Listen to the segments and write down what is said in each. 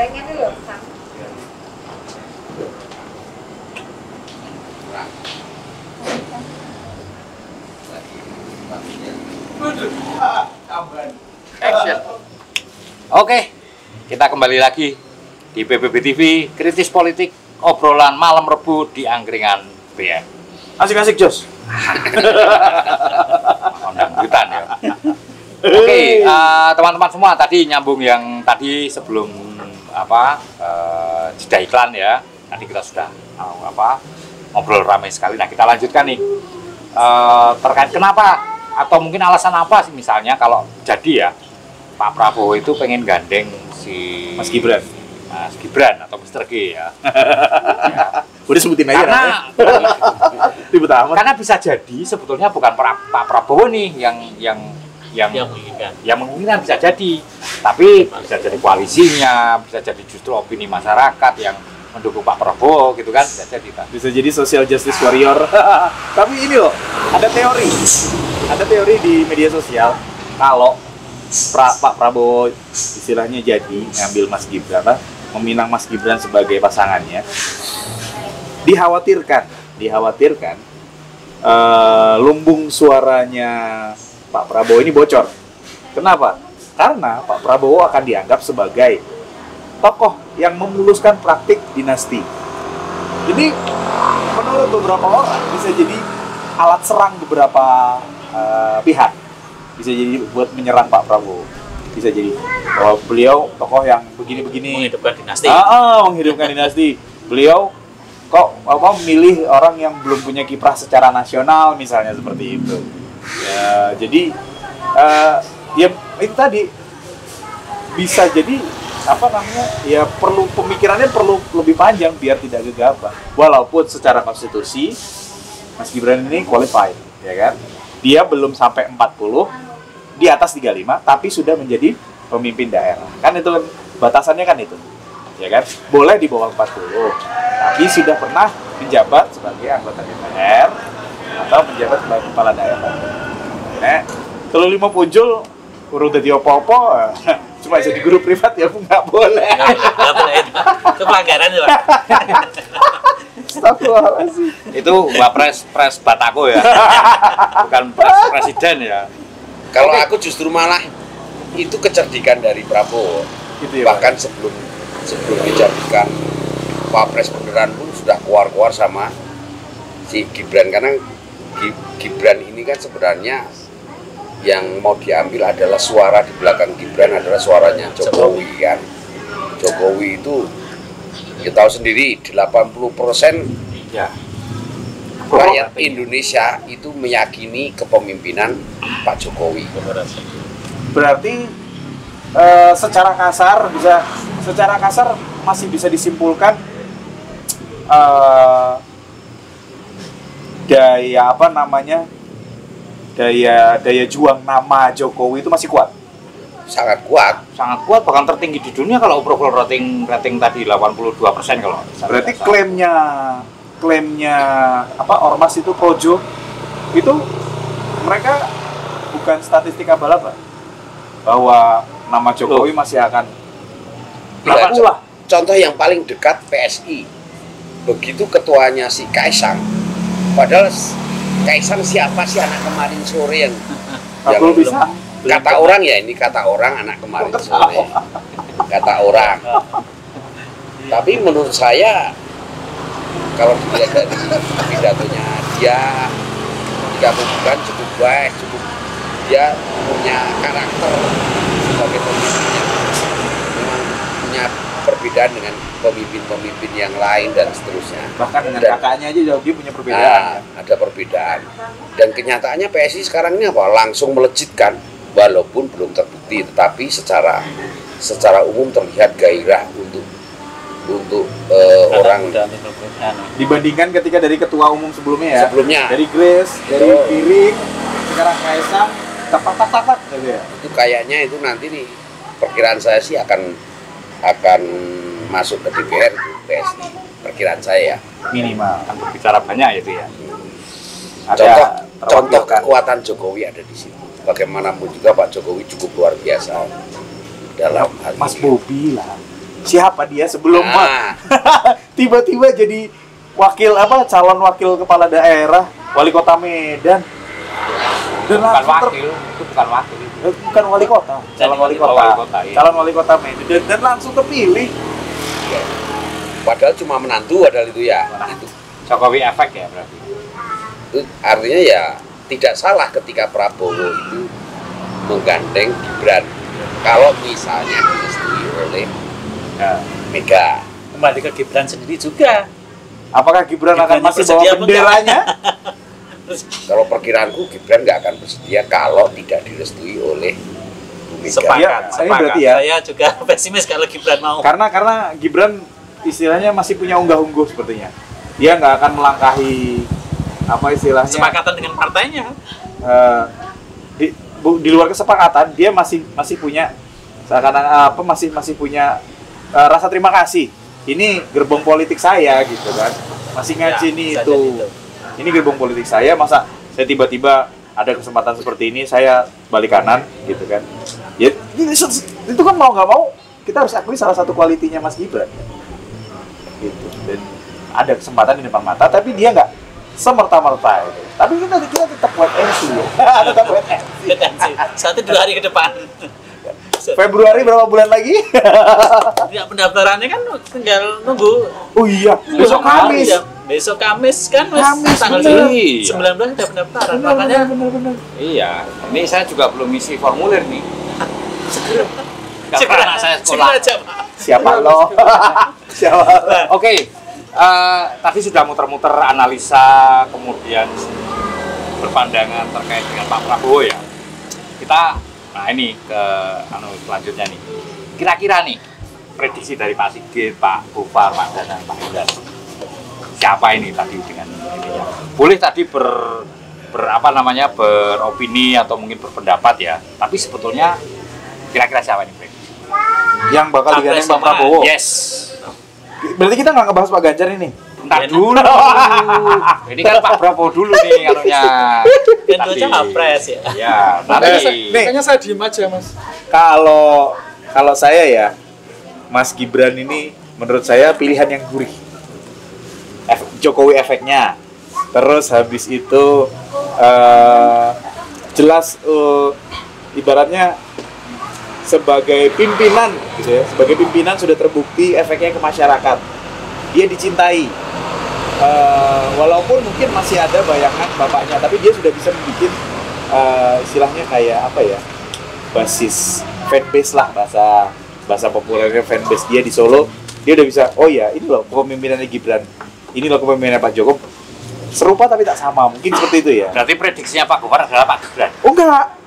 gorengnya nih loh, Sam. Action. Oke, kita kembali lagi di PBB TV Kritis Politik, obrolan malam Rebu di Angkringan BM. Asik-asik Jos. Dangdutan ya. Oke, teman-teman semua, tadi nyambung yang tadi sebelum jeda iklan ya. Tadi kita sudah ngobrol ramai sekali. Nah, kita lanjutkan nih terkait kenapa atau mungkin alasan apa sih, misalnya kalau jadi ya Pak Prabowo itu pengen gandeng si Mas Gibran. Mas Gibran atau Mr. G ya. Ya. Udah sebutin aja Karena bisa jadi sebetulnya bukan Pak Prabowo nih yang menginginkan, bisa jadi, tapi bisa jadi koalisinya, bisa jadi justru opini masyarakat yang mendukung Pak Prabowo gitu kan, bisa jadi. Bisa jadi social justice warrior. Tapi ini loh, ada teori di media sosial kalau Pak Prabowo istilahnya jadi ngambil Mas Gibran, meminang Mas Gibran sebagai pasangannya, dikhawatirkan lumbung suaranya Pak Prabowo ini bocor. Kenapa? Karena Pak Prabowo akan dianggap sebagai tokoh yang memuluskan praktik dinasti. Jadi menurut beberapa orang bisa jadi alat serang beberapa pihak. Bisa jadi buat menyerang Pak Prabowo. Bisa jadi bahwa beliau tokoh yang begini-begini, Menghidupkan dinasti. Menghidupkan dinasti. Beliau kok milih orang yang belum punya kiprah secara nasional misalnya, seperti itu. Ya, jadi ya itu tadi bisa jadi ya perlu pemikirannya perlu lebih panjang biar tidak gegabah. Walaupun secara konstitusi Mas Gibran ini qualified, ya kan? Dia belum sampai 40, di atas 35, tapi sudah menjadi pemimpin daerah. Kan itu kan batasannya kan itu. Ya kan? Boleh di bawah 40, tapi sudah pernah menjabat sebagai anggota DPR atau menjabat sebagai kepala daerah. Nah, kalau 5 punjul urung jadi opo-opo, cuma jadi guru privat ya nggak boleh. Nggak boleh itu pelanggaran ya, Pak. Astagfirullahaladzim. Itu pres Batako ya. Bukan presiden ya. Kalau aku justru malah itu kecerdikan dari Prabowo. Gitu ya, bahkan sebelum dijadikan Wapres beneran pun sudah keluar sama si Gibran, karena Gibran ini kan sebenarnya yang mau diambil adalah suara di belakang Gibran adalah suaranya Jokowi kan. Jokowi itu kita tahu sendiri 80% Ya. rakyat Indonesia itu meyakini kepemimpinan Pak Jokowi. Berarti secara kasar masih bisa disimpulkan daya juang nama Jokowi itu masih kuat. Sangat kuat, Bahkan tertinggi di dunia kalau approval rating tadi 82% kalau. Berarti klaimnya ormas itu projo itu mereka bukan statistik abal-abal bahwa nama Jokowi masih akan pula. Contoh yang paling dekat PSI, begitu ketuanya si Kaisang, padahal Kaisang siapa sih anak kemarin sore yang bisa kata orang ya, ini kata orang anak kemarin sore, kata orang. Tapi menurut saya kalau dilihat dari pidatonya dia bukan cukup baik, dia punya karakter sebagai pemimpin yang memang punya perbedaan dengan pemimpin-pemimpin yang lain dan seterusnya. Bahkan dengan kakaknya aja dia punya perbedaan. Ada perbedaan. Dan kenyataannya PSI sekarang ini langsung melejitkan, walaupun belum terbukti, tetapi secara umum terlihat gairah untuk orang dibandingkan ketika dari ketua umum sebelumnya sebelumnya dari Grace, dari Piring, sekarang Kaisang tak gitu ya. Itu kayaknya itu nanti nih perkiraan saya sih akan masuk ke DPR itu PSI, perkiraan saya ya. Minimal akan berbicara banyak itu ya. Contoh kekuatan Jokowi ada di situ. Bagaimanapun juga Pak Jokowi cukup luar biasa dalam hal Mas ini. Bobi lah. siapa dia sebelum Nah. tiba-tiba jadi calon wakil kepala daerah, wali kota Medan. Dan Bukan langsung wakil, itu bukan wakil. bukan wali kota, calon wali kota, wali kota, iya. calon wali kota Medan dan langsung terpilih. Padahal cuma menantu padahal itu ya. Itu, Jokowi efek ya berarti. itu artinya ya tidak salah ketika Prabowo itu menggandeng Gibran. Kalau misalnya direstui oleh Ya. Mega. Kembali ke Gibran sendiri juga. Apakah Gibran akan Gibrannya masih bawa bersedia apa benderanya? Kalau perkiraanku Gibran nggak akan bersedia kalau tidak direstui oleh Bu Mega. Sepakat, Ya, ini sepakat. berarti ya. Saya juga pesimis kalau Gibran mau. Karena Gibran istilahnya masih punya unggah-ungguh sepertinya. Dia nggak akan melangkahi apa istilahnya Sepakatan dengan partainya. eh, di luar kesepakatan. Dia masih punya seakan-akan masih punya rasa terima kasih. Ini gerbong politik saya gitu kan. Masih ngajini Ya, bisa itu. jadi itu. Ini gerbong politik saya, masa saya tiba-tiba ada kesempatan seperti ini saya balik kanan gitu kan. Ya itu kan mau nggak mau kita harus akui salah satu kualitinya Mas Gibran. Gitu. Dan ada kesempatan di depan mata tapi dia nggak semerta-merta itu. Tapi kita tetap buat MC ya. Tetap buat MC. Satu 2 hari ke depan. Februari berapa bulan lagi? Ya pendaftarannya kan tinggal nunggu. Oh iya, besok Kamis. Ya, besok Kamis kan Kamis, tanggal bener. 19 ada pendaftaran. Makanya Bener. Iya, ini saya juga belum isi formulir nih. Karena anak saya sekolah. segera aja, Pak. Siapa lo? Siapa lo? Oke, tadi sudah muter-muter analisa, kemudian berpandangan terkait dengan Pak Prabowo ya. Kita, nah ini ke selanjutnya nih. Kira-kira nih, prediksi dari Pak Sigit, Pak Gofar, Pak Danang, Pak Endar. Siapa ini tadi dengan ininya? Boleh tadi beropini atau mungkin berpendapat ya. Tapi sebetulnya kira-kira siapa ini prediksi? Yang bakal digandeng Pak Prabowo. Yes. Berarti kita nggak ngebahas Pak Ganjar ini. Ntar dulu. Ini kan Pak Prabowo dulu nih kanunya. Kan dua capres ya. Ya, nanti. Nih, saya diem aja, Mas. kalau saya ya, Mas Gibran ini menurut saya pilihan yang gurih. Jokowi efeknya. Terus habis itu jelas ibaratnya sebagai pimpinan gitu ya, sebagai pimpinan sudah terbukti efeknya ke masyarakat. Dia dicintai. Walaupun mungkin masih ada bayangan bapaknya, tapi dia sudah bisa membuat istilahnya kayak apa ya? Basis fanbase lah, bahasa populernya fanbase dia di Solo. Dia udah bisa, oh ya, ini loh kepemimpinannya Gibran. Ini loh kepemimpinannya Pak Jokowi. Serupa tapi tak sama, mungkin seperti itu ya. Berarti prediksinya Pak Gofar adalah Pak Gibran. Oh enggak,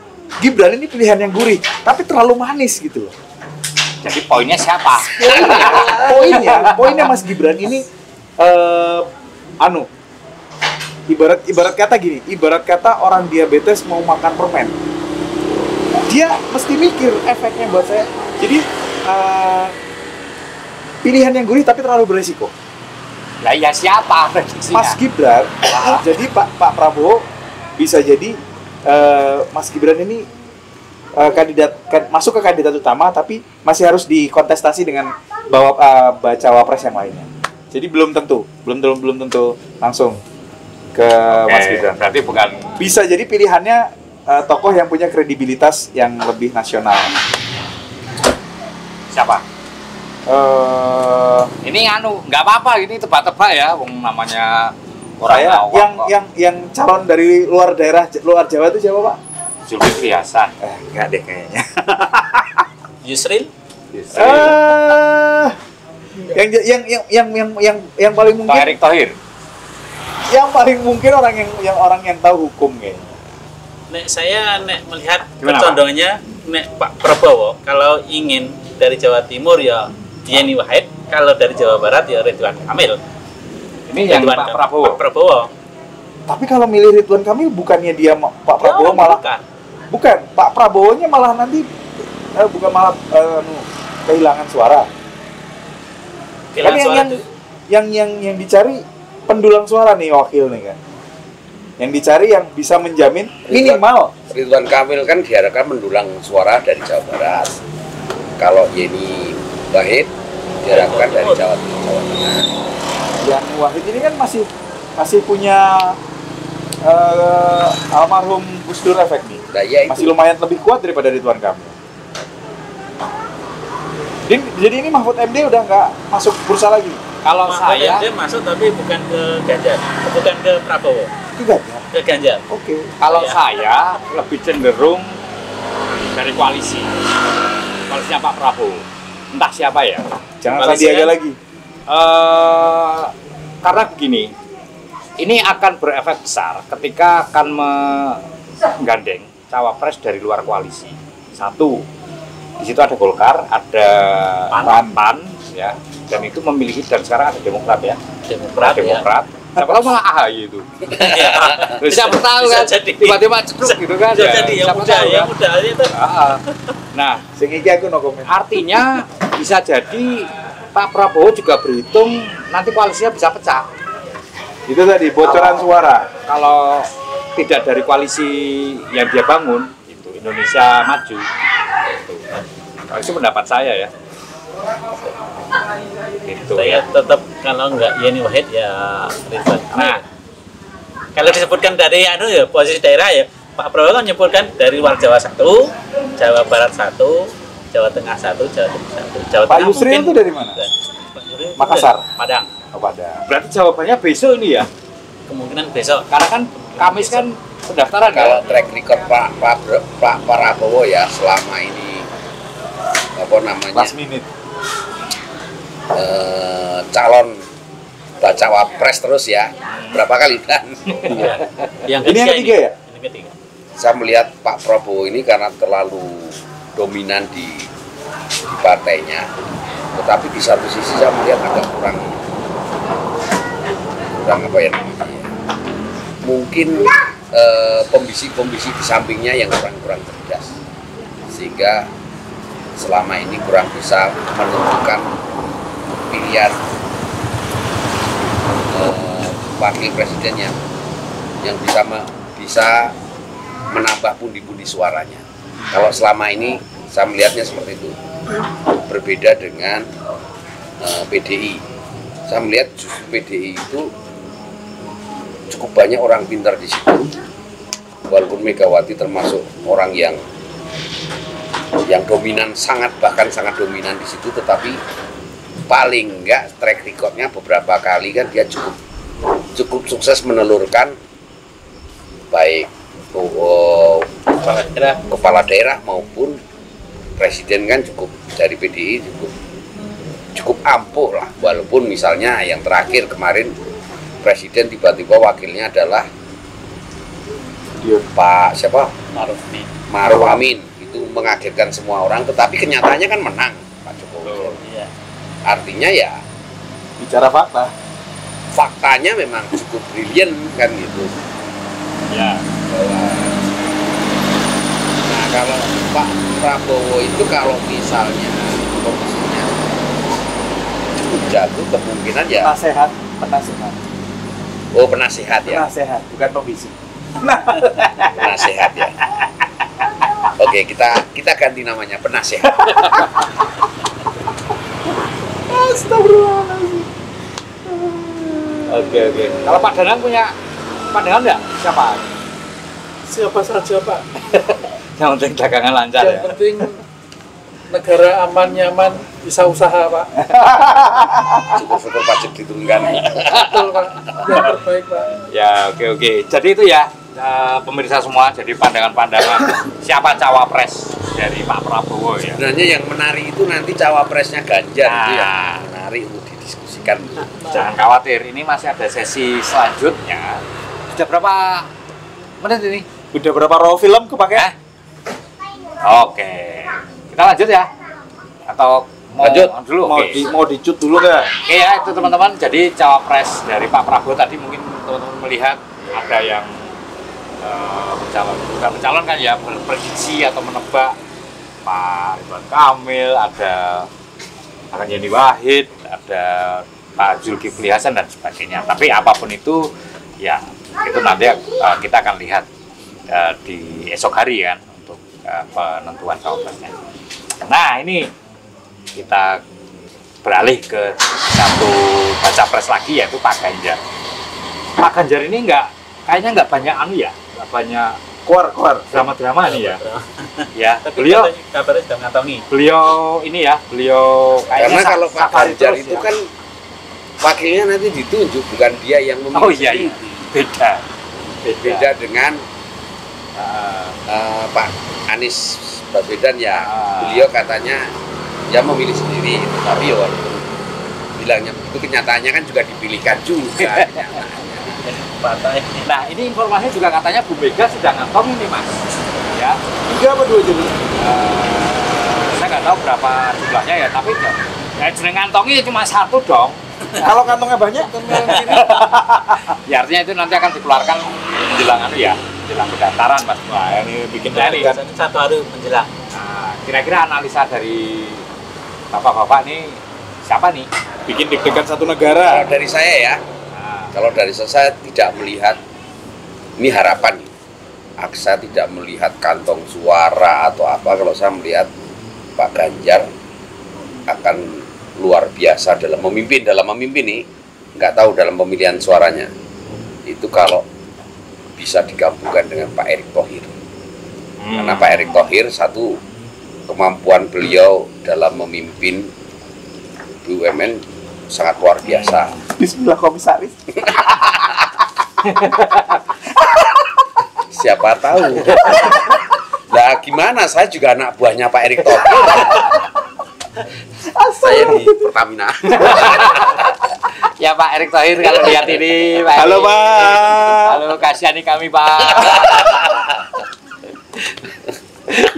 Gibran ini pilihan yang gurih, tapi terlalu manis gitu loh. Jadi poinnya siapa? Poinnya Mas Gibran ini ibarat kata orang diabetes mau makan permen. Dia mesti mikir efeknya buat saya. Jadi pilihan yang gurih tapi terlalu beresiko. Lah ya siapa prediksinya? Mas Gibran, jadi Pak Prabowo bisa jadi Mas Gibran ini masuk ke kandidat utama tapi masih harus dikontestasi dengan baca wapres yang lainnya. Jadi belum tentu langsung ke Mas Gibran. Berarti bukan Bisa jadi pilihannya tokoh yang punya kredibilitas yang lebih nasional. siapa? Ini nggak apa-apa, ini tebak-tebak ya, wong namanya orang Saya awam kok. yang calon dari luar Jawa itu siapa, Pak? Zulkifli Hasan. Enggak deh kayaknya. Yusril Yang paling Pak mungkin Erick Thohir. orang yang tahu hukum kayaknya. saya melihat Gimana, condongannya Pak Prabowo kalau ingin dari Jawa Timur ya Yeni Wahid, kalau dari Jawa Barat ya Ridwan Kamil. Ini yang Pak Prabowo. Pak Prabowo. Tapi kalau milih Ridwan Kamil bukannya dia Pak Prabowo malah bukan Pak Prabowo-nya malah nanti bukan malah kehilangan suara. Kehilangan Kan suara itu. yang dicari pendulang suara nih wakil nih kan. Yang dicari yang bisa menjamin minimal Ridwan Kamil kan diharapkan mendulang suara dari Jawa Barat. Kalau Yeni Wahid diharapkan dari Jawa Timur, Jawa Tengah. Yang Wahid ini kan masih punya almarhum Gus Dur efek nih. Nah, ya itu. Masih lumayan lebih kuat daripada Ridwan Kamil. Jadi ini Mahfud MD udah nggak masuk bursa lagi? Kalau saya dia masuk tapi bukan ke Ganjar, bukan ke Prabowo, Ke Ganjar. ke Ganjar. Oke. kalau Ya. saya lebih cenderung dari koalisinya Pak Prabowo. Entah siapa ya. Jangan Koalisinya- Sandiaga lagi. Karena begini, ini akan berefek besar ketika akan menggandeng cawapres dari luar koalisi. Satu, di situ ada Golkar, ada PAN, ya, dan itu memiliki, dan sekarang ada Demokrat ya, Demokrat, ya. Demokrat. Siapa tahu malah AHY itu. Terus siapa tahu Bisa kan, jadi. tiba-tiba ceduk gitu kan Bisa ya. jadi yang Siapa muda, tahu yang kan. muda itu. Nah, Sing iki aku no komen. artinya bisa jadi Pak Prabowo juga berhitung nanti koalisinya bisa pecah. Itu tadi bocoran suara. Kalau tidak dari koalisi yang dia bangun, itu Indonesia Maju. Itu, itu pendapat saya ya. Gitu Saya ya. tetap kalau nggak Yeni Wahid ya Ridwan. Nah, Kalau disebutkan dari ya posisi daerah ya Pak Prabowo kan menyebutkan dari luar Jawa 1, Jawa Barat 1, Jawa Tengah 1, Jawa Timur 1. Jawa Pak Tengah Yusril mungkin- itu dari mana? Pak Yusril itu Makassar. dari Padang. Oh, Padang. berarti jawabannya besok ini ya. Kemungkinan besok. Karena kan Kamis kan pendaftaran Kalau kan. track record Pak Prabowo ya selama ini apa namanya Last minute. calon bacawa pres terus ya, berapa kali kan? Yang Ini yang ketiga ya? Ini ketiga. Saya melihat Pak Prabowo ini karena terlalu dominan di partainya, tetapi di satu sisi saya melihat agak kurang apa ya namanya, mungkin pembisik-pembisik di sampingnya yang kurang cerdas, sehingga selama ini kurang bisa menentukan pilihan wakil presidennya yang bisa menambah pundi-pundi suaranya. Kalau selama ini saya melihatnya seperti itu, berbeda dengan PDI. Saya melihat justru PDI itu cukup banyak orang pintar di situ. Walaupun Megawati termasuk orang yang dominan, bahkan sangat dominan di situ, tetapi paling enggak track recordnya beberapa kali kan dia cukup sukses menelurkan baik kepala daerah maupun presiden kan cukup dari PDI cukup ampuh lah, walaupun misalnya yang terakhir kemarin presiden tiba-tiba wakilnya adalah Pak siapa? Maruf Amin. Itu mengagetkan semua orang, tetapi kenyataannya kan menang Pak Jokowi. Iya. Artinya ya Bicara fakta. faktanya memang cukup brilian kan gitu. Ya. Nah kalau Pak Prabowo itu kalau misalnya posisinya cukup jago, kemungkinan ya Penasehat. penasehat ya, Penasehat, bukan pembisik. penasehat ya. Oke, kita ganti namanya penasehat. Astagfirullahaladzim. Oke. Kalau Pak Danang punya pandangan nggak? Siapa? Siapa saja Pak, Yang penting dagangan lancar yang ya. penting negara aman, nyaman, bisa usaha Pak. Syukur-syukur pajak diturunkan. Betul Pak, yang terbaik Pak. Ya, oke. Jadi itu ya, pemirsa semua, jadi pandangan-pandangan siapa cawapres dari Pak Prabowo ya. Sebenarnya yang menarik itu nanti cawapresnya Ganjar itu yang Nah. menarik untuk didiskusikan. Jangan khawatir, ini masih ada sesi selanjutnya. Sudah berapa menit ini? Udah berapa roll film kepake? Oke, kita lanjut ya? Atau mau Lanjut. dulu? Oke. Mau dicut dulu nggak? Oke ya, itu teman-teman. Jadi cawapres dari Pak Prabowo tadi mungkin teman-teman melihat ada yang bukan mencalon kan ya, berprediksi atau menebak Pak Ridwan Kamil, ada akan Yeni Wahid, ada Pak Zulkifli Hasan dan sebagainya. Tapi apapun itu ya itu nanti kita akan lihat di esok hari kan untuk penentuan cawapresnya. Nah ini kita beralih ke satu baca pres lagi yaitu Pak Ganjar. Pak Ganjar ini kayaknya nggak banyak ya, nggak banyak Keluar. drama-drama nih ya. Ya, Tapi beliau kabarnya sudah mengantongi. beliau kayaknya Karena kalau Pak safari Ganjar terus itu ya. kan wakilnya nanti ditunjuk, bukan dia yang memilih. Oh iya, beda dengan Pak Anies Baswedan ya. Ah. Beliau katanya ya memilih sendiri, tapi ya walaupun bilangnya itu kenyataannya kan juga dipilihkan juga. Partai. Nah, ini informasinya juga katanya Bu Mega sudah ngantong ini, Mas. Ya, 3 apa 2 jadi? saya nggak tahu berapa jumlahnya ya, tapi ya jeneng ngantongi cuma satu dong. Kalau kantongnya banyak, Ya artinya itu nanti akan dikeluarkan menjelang menjelang pendaftaran, Mas. Wah, ini bikin dari. Biasanya 1 hari menjelang. Nah, kira-kira analisa dari bapak-bapak nih siapa nih? bikin deg-degan satu negara. Kalau dari saya ya, Nah, kalau dari saya tidak melihat ini harapan. Saya tidak melihat kantong suara atau apa. Kalau saya melihat Pak Ganjar akan luar biasa dalam memimpin nih, nggak tahu dalam pemilihan suaranya itu kalau bisa digabungkan dengan Pak Erick Thohir. Karena Pak Erick Thohir satu, kemampuan beliau dalam memimpin BUMN sangat luar biasa. Bismillah komisaris. Siapa tahu. Nah, gimana? Saya juga anak buahnya Pak Erick Thohir. Saya di Pertamina. ya Pak Erick Thohir kalau lihat ini, Pak. Halo, Erick. Pak. Halo, kasihani kami, Pak.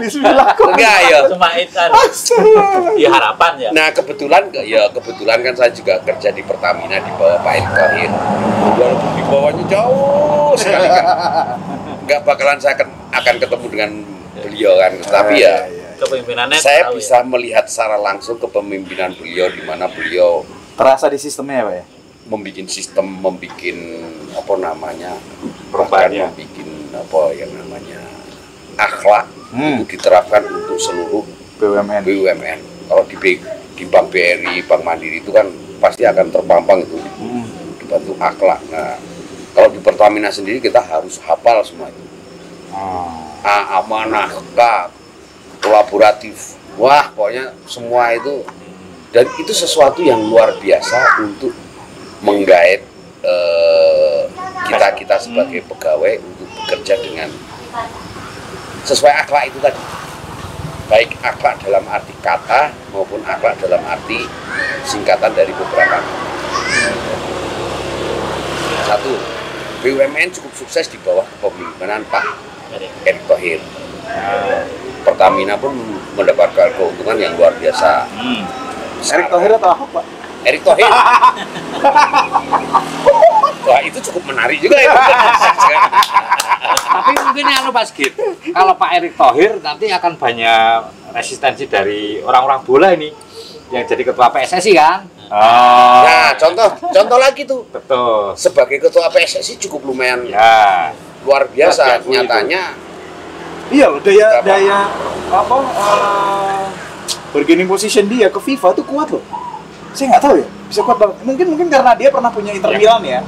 Bismillah. Enggak ya. Cuma itu ya harapan ya. Nah, kebetulan kan saya juga kerja di Pertamina di bawah Pak Erick Thohir. Walaupun di bawahnya jauh sekali kan. Enggak bakalan saya akan ketemu dengan beliau kan. Tapi ya Kepemimpinannya saya tahu bisa melihat secara langsung kepemimpinan beliau, di mana beliau Terasa di sistemnya ya, Pak ya? membuat sistem, membuat apa namanya, Perubahan bahkan ya. membuat apa yang namanya akhlak itu diterapkan untuk seluruh BUMN. BUMN. Kalau di Bank BRI, Bank Mandiri itu kan pasti akan terpampang itu dibantu akhlak. Nah, kalau di Pertamina sendiri kita harus hafal semua itu. A, amanah, K, kolaboratif. Wah, pokoknya semua itu, dan itu sesuatu yang luar biasa untuk menggait kita sebagai pegawai untuk bekerja dengan sesuai akhlak itu tadi. Baik akhlak dalam arti kata maupun akhlak dalam arti singkatan dari beberapa. Satu, BUMN cukup sukses di bawah kepemimpinan Pak Erick Thohir. Pertamina pun mendapatkan keuntungan yang luar biasa. Erick Thohir atau Ahok, Pak? Erick Thohir. Wah, itu cukup menarik juga ya. Tapi mungkin Pak Sigit, kalau Pak Erick Thohir nanti akan banyak resistensi dari orang-orang bola ini yang jadi ketua PSSI kan? Nah, contoh lagi tuh. Betul. Sebagai ketua PSSI cukup lumayan Ya. luar biasa. Diakui itu. Nyatanya Iya loh, daya bargaining position dia ke FIFA tuh kuat loh. Saya nggak tahu ya, bisa kuat banget. Mungkin karena dia pernah punya Inter Milan ya.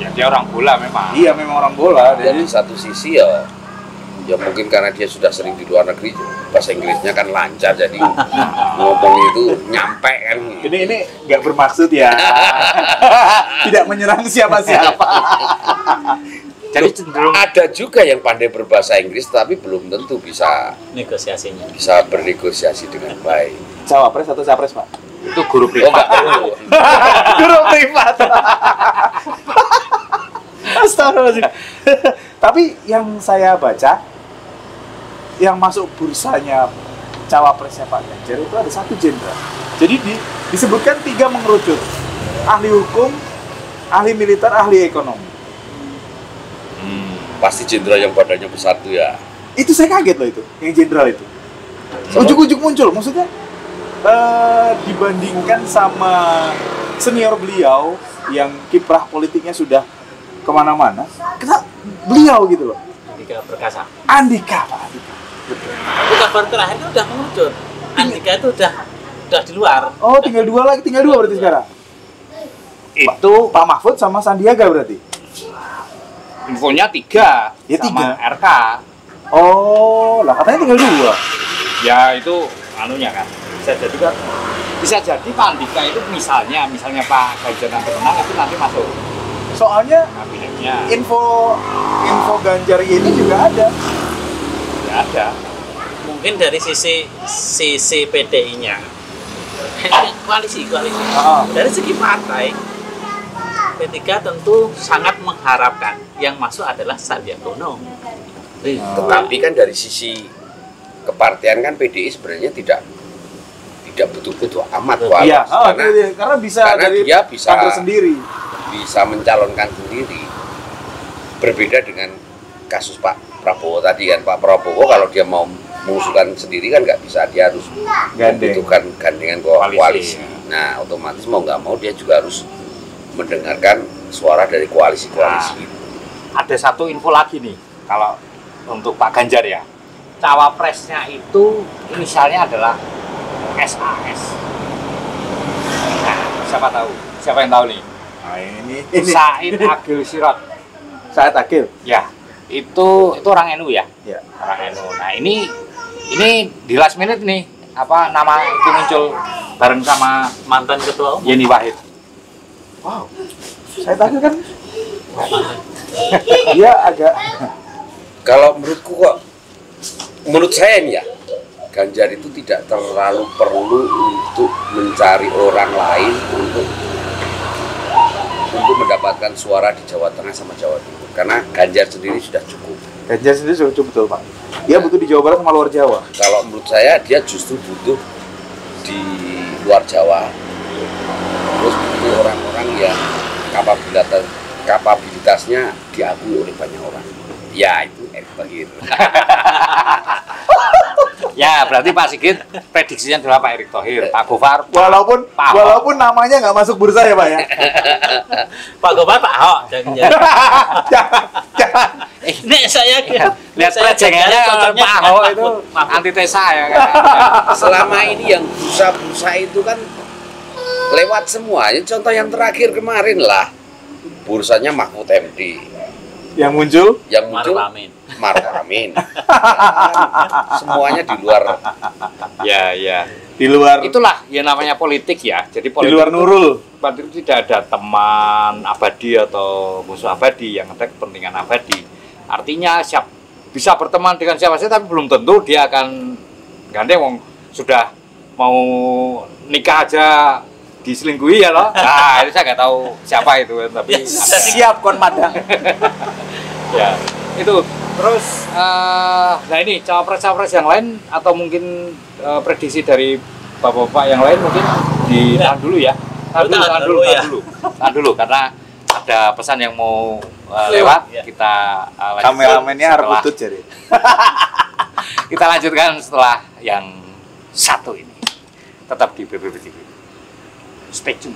Ya dia orang bola memang. Iya, memang orang bola. dan Jadi di satu sisi ya mungkin karena dia sudah sering di luar negeri, bahasa Inggrisnya kan lancar, jadi ngomong itu nyampe kan. ini nggak bermaksud ya. Tidak menyerang siapa-siapa. Jadi cenderung Ada juga yang pandai berbahasa Inggris tapi belum tentu bisa negosiasinya. bernegosiasi dengan baik. Cawapres atau capres, Pak? itu guru Oh, privat. enggak perlu. Guru privat. Astagfirullahaladzim. Tapi yang saya baca, yang masuk bursanya cawapresnya Pak Ganjar itu ada 1 jenderal. Jadi disebutkan 3 mengerucut. Ahli hukum, ahli militer, ahli ekonomi. Pasti jenderal yang badannya besar tuh ya. Itu saya kaget loh itu, yang jenderal itu. Ujuk-ujuk muncul, maksudnya dibandingkan sama senior beliau yang kiprah politiknya sudah kemana-mana, kita beliau gitu loh. Andika Perkasa. Andika, Pak Andika. Itu kabar terakhir itu udah mengerucut. Andika itu udah sudah di luar. Oh, tinggal dua berarti sekarang. Itu Pak Mahfud sama Sandiaga berarti. infonya 3 Ya, sama 3. RK. Oh, lah katanya tinggal 2. Ya itu anunya kan. Bisa jadi Pak Andika itu misalnya Pak Ganjar nanti menang itu nanti masuk Soalnya kabinetnya. info Ganjar ini juga ada. Ya ada. Mungkin dari sisi PDI-nya. koalisi. Ah. Dari segi partai, P3 tentu sangat mengharapkan yang masuk adalah Sandiaga Uno. Tetapi kan dari sisi kepartian kan PDI sebenarnya tidak betul-betul amat koalisi. Iya, karena bisa karena dari dia bisa kader sendiri. bisa mencalonkan sendiri. Berbeda dengan kasus Pak Prabowo tadi kan, Pak Prabowo kalau dia mau mengusulkan sendiri kan nggak bisa, dia harus membutuhkan gandengan koalisi. Nah, otomatis mau nggak mau dia juga harus mendengarkan suara dari koalisi-koalisi itu. Ada satu info lagi nih, kalau untuk Pak Ganjar ya, cawapresnya itu inisialnya adalah SAS. Nah, siapa yang tahu nih? Nah, ini Said Agil Sirot. Said Agil. Ya, itu orang NU ya. Ya. Orang NU. Nah, ini di last minute nih, apa nama itu muncul bareng sama Mantan ketua umum. Yeni Wahid. Wow. Said Agil kan dia agak Kalau menurut saya nih ya, Ganjar itu tidak terlalu perlu untuk mencari orang lain untuk mendapatkan suara di Jawa Tengah sama Jawa Timur, karena Ganjar sendiri sudah cukup. Ganjar sendiri sudah cukup, betul Pak. Dia butuh di Jawa Barat sama luar Jawa. Kalau menurut saya dia justru butuh di luar Jawa, terus butuh orang-orang yang kapabilitasnya diakui oleh banyak orang. Ya itu Erick Thohir. Ya, berarti Pak Sigit prediksinya adalah Pak Erick Thohir, Pak Gofar. Walaupun Pak Ahok. walaupun namanya nggak masuk bursa ya Pak ya. Pak Gofar, Pak Ahok. Jangan. Jangan. Ini saya Lihat proyeksinya Pak Ahok itu antitesa ya kan. Selama ini yang bursa-bursa itu kan lewat semua. Contoh yang terakhir kemarin lah, bursanya Mahfud MD. Yang muncul Yang muncul Maruf Amin. Maruf Amin. Semuanya di luar. Ya. di luar Itulah ya namanya politik ya. Jadi di politik luar Nurul. itu tidak ada teman abadi atau musuh abadi, yang ada kepentingan abadi. Artinya bisa berteman dengan siapa saja, tapi belum tentu dia akan gandeng wong sudah mau nikah aja diselingkuhi ya loh. Nah, itu saya nggak tahu siapa itu, tapi Siap kon madang. ya itu. Terus nah ini cawapres yang lain atau mungkin prediksi dari bapak-bapak yang lain mungkin ditahan dulu ya. Tahan dulu karena ada pesan yang mau lewat. Ya. Kita lanjutkan Kameramennya harus setelah- butut jadi. Kita lanjutkan setelah yang satu ini. Tetap di BBB TV. Stay tune.